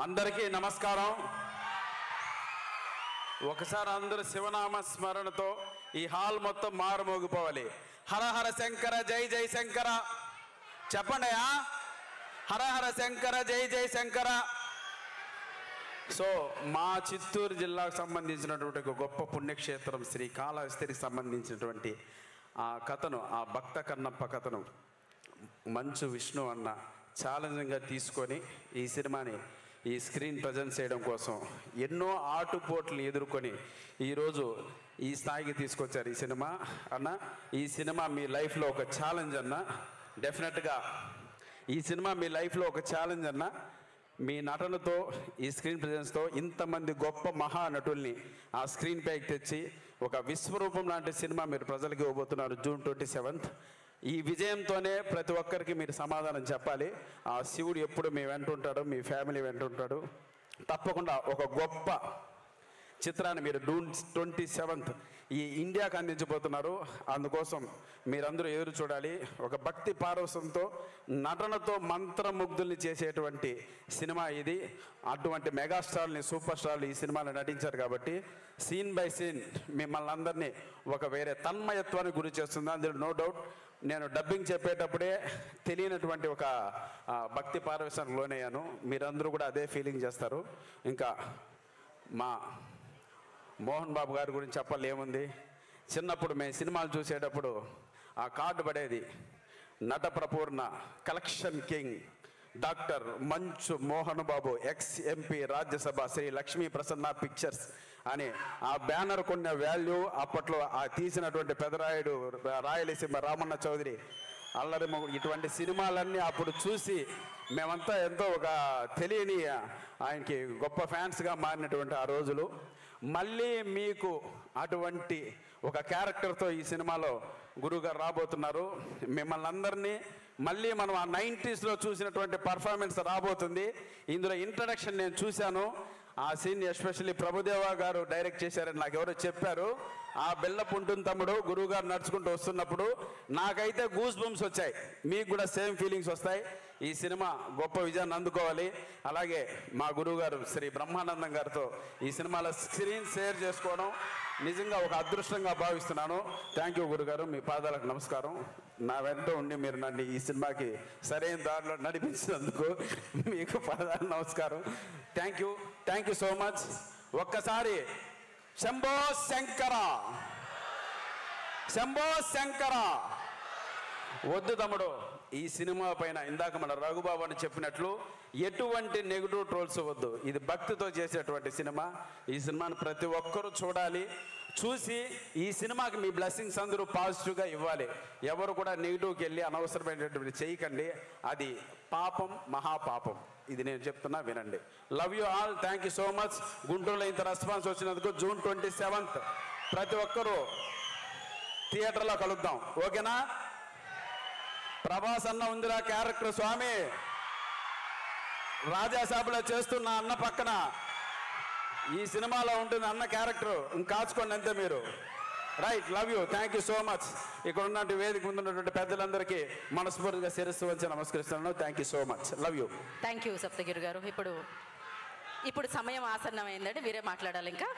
అందరికీ నమస్కారం. ఒకసారి అందరూ శివనామ స్మరణతో ఈ హాల్ మొత్తం మారుమోగిపోవాలి. హర హర శంకర జై జై శంకర చెప్పండి. హర హర శంకర జై జై శంకర. సో మా చిత్తూరు జిల్లాకు సంబంధించినటువంటి ఒక గొప్ప పుణ్యక్షేత్రం శ్రీకాళహస్తికి సంబంధించినటువంటి ఆ కథను, ఆ భక్త కన్నప్ప కథను మంచు విష్ణు అన్న ఛాలెంజింగ్గా తీసుకొని ఈ సినిమాని ఈ స్క్రీన్ ప్రజెంట్ చేయడం కోసం ఎన్నో ఆటుపోట్లు ఎదుర్కొని ఈరోజు ఈ స్థాయికి తీసుకొచ్చారు ఈ సినిమా. అన్న ఈ సినిమా మీ లైఫ్లో ఒక ఛాలెంజ్ అన్న. డెఫినెట్గా ఈ సినిమా మీ లైఫ్లో ఒక ఛాలెంజ్ అన్న. మీ నటనతో ఈ స్క్రీన్ ప్రజెన్స్తో ఇంతమంది గొప్ప మహానటుల్ని ఆ స్క్రీన్ పైకి తెచ్చి ఒక విశ్వరూపం లాంటి సినిమా మీరు ప్రజలకు ఇవ్వబోతున్నారు జూన్ 27th. ఈ విజయంతోనే ప్రతి ఒక్కరికి మీరు సమాధానం చెప్పాలి. ఆ శివుడు ఎప్పుడు మీ వెంట ఉంటాడు, మీ ఫ్యామిలీ వెంట ఉంటాడు. తప్పకుండా ఒక గొప్ప చిత్రాన్ని మీరు జూన్ 27th ఈ ఇండియాకు అందించబోతున్నారు. అందుకోసం మీరందరూ ఎదురు చూడాలి. ఒక భక్తి పారవశంతో నటనతో మంత్రముగ్ధుల్ని చేసేటువంటి సినిమా ఇది. అటువంటి మెగాస్టార్ని, సూపర్ స్టార్లు ఈ సినిమాలో నటించారు కాబట్టి సీన్ బై సీన్ మిమ్మల్ని అందరినీ ఒక వేరే తన్మయత్వానికి గురి చేస్తుంది. అందులో నో డౌట్. నేను డబ్బింగ్ చెప్పేటప్పుడే తెలియనటువంటి ఒక భక్తి పారవశానికి లోనయ్యాను. మీరందరూ కూడా అదే ఫీలింగ్ చేస్తారు. ఇంకా మా మోహన్ బాబు గారి గురించి చెప్పాలేముంది. చిన్నప్పుడు మేము సినిమాలు చూసేటప్పుడు ఆ కార్డు పడేది, నట ప్రపూర్ణ కలెక్షన్ కింగ్ డాక్టర్ మంచు Mohan Babu ex MP Rajya Sabha Shri Lakshmi Prasanna pictures అని ఆ బ్యానర్ కొన్న వాల్యూ అప్పట్లో ఆ తీసినటువంటి పెదరాయుడు, రాయలసీమ రామన్న చౌదరి, అల్లరి ఇటువంటి సినిమాలన్నీ అప్పుడు చూసి మేమంతా ఎంతో ఒక తెలియని ఆయనకి గొప్ప ఫ్యాన్స్గా మారినటువంటి ఆ రోజులు. మళ్ళీ మీకు అటువంటి ఒక క్యారెక్టర్తో ఈ సినిమాలో గురువుగారు రాబోతున్నారు. మిమ్మల్ని అందరినీ మళ్ళీ మనం ఆ 90sలో చూసినటువంటి పర్ఫార్మెన్స్ రాబోతుంది. ఇందులో ఇంట్రడక్షన్ నేను చూశాను. ఆ సీన్ ఎస్పెషల్లీ ప్రభుదేవా గారు డైరెక్ట్ చేశారని నాకు ఎవరో చెప్పారు. ఆ బెల్లపు ఉంటుంది తమ్ముడు గురువు గారు నడుచుకుంటూ వస్తున్నప్పుడు నాకైతే గూస్ బంప్స్ వచ్చాయి. మీకు కూడా సేమ్ ఫీలింగ్స్ వస్తాయి. ఈ సినిమా గొప్ప విజయాన్ని అందుకోవాలి. అలాగే మా గురువు గారు శ్రీ బ్రహ్మానందం గారితో ఈ సినిమాలో స్క్రీన్ షేర్ చేసుకోవడం నిజంగా ఒక అదృష్టంగా భావిస్తున్నాను. థ్యాంక్ యూ గురుగారు, మీ పాదాలకు నమస్కారం. నా వెంట ఉండి మీరు నన్ను ఈ సినిమాకి సరైన దారిలో నడిపించినందుకు మీకు పాదాలకు నమస్కారం. Thank you so much. ఒక్కసారి శంభో శంకర, శంభో శంకర. వద్దు తమ్ముడు, ఈ సినిమా పైన ఇందాక మన రఘుబాబు అని చెప్పినట్లు ఎటువంటి నెగిటివ్ ట్రోల్స్ వద్దు. ఇది భక్తితో చేసేటువంటి సినిమా. ఈ సినిమాని ప్రతి ఒక్కరూ చూడాలి. చూసి ఈ సినిమాకి మీ బ్లెస్సింగ్స్ అందరూ పాజిటివ్గా ఇవ్వాలి. ఎవరు కూడా నెగిటివ్కి వెళ్ళి అనవసరమైనటువంటి చేయకండి. అది పాపం, మహాపాపం. ఇది నేను చెప్తున్నా, వినండి. Love you all. Thank you so much. గుంటూరులో ఇంత రెస్పాన్స్ వచ్చినందుకు జూన్ 27th ప్రతి ఒక్కరూ థియేటర్లో కలుద్దాం. ఓకేనా? ప్రభాస్ అన్న ఉందిరా క్యారెక్టర్, స్వామి రాజాసాబులో చేస్తున్న అన్న పక్కన ఈ సినిమాలో ఉంటుంది అన్న క్యారెక్టర్. కాచుకోండి అంతే మీరు. Right. Love you. Thank you so much. ఇక్కడ ఉన్నటువంటి వేదిక ముందు ఉన్నటువంటి పెద్దలందరికీ మనస్ఫూర్తిగా శిరస్సు వంచి నమస్కరిస్తున్నాను. Thank you so much. Love you. Thank you Saptagiri గారు. ఇప్పుడు సమయం ఆసన్నమైందండి, మీరే మాట్లాడాలి ఇంకా.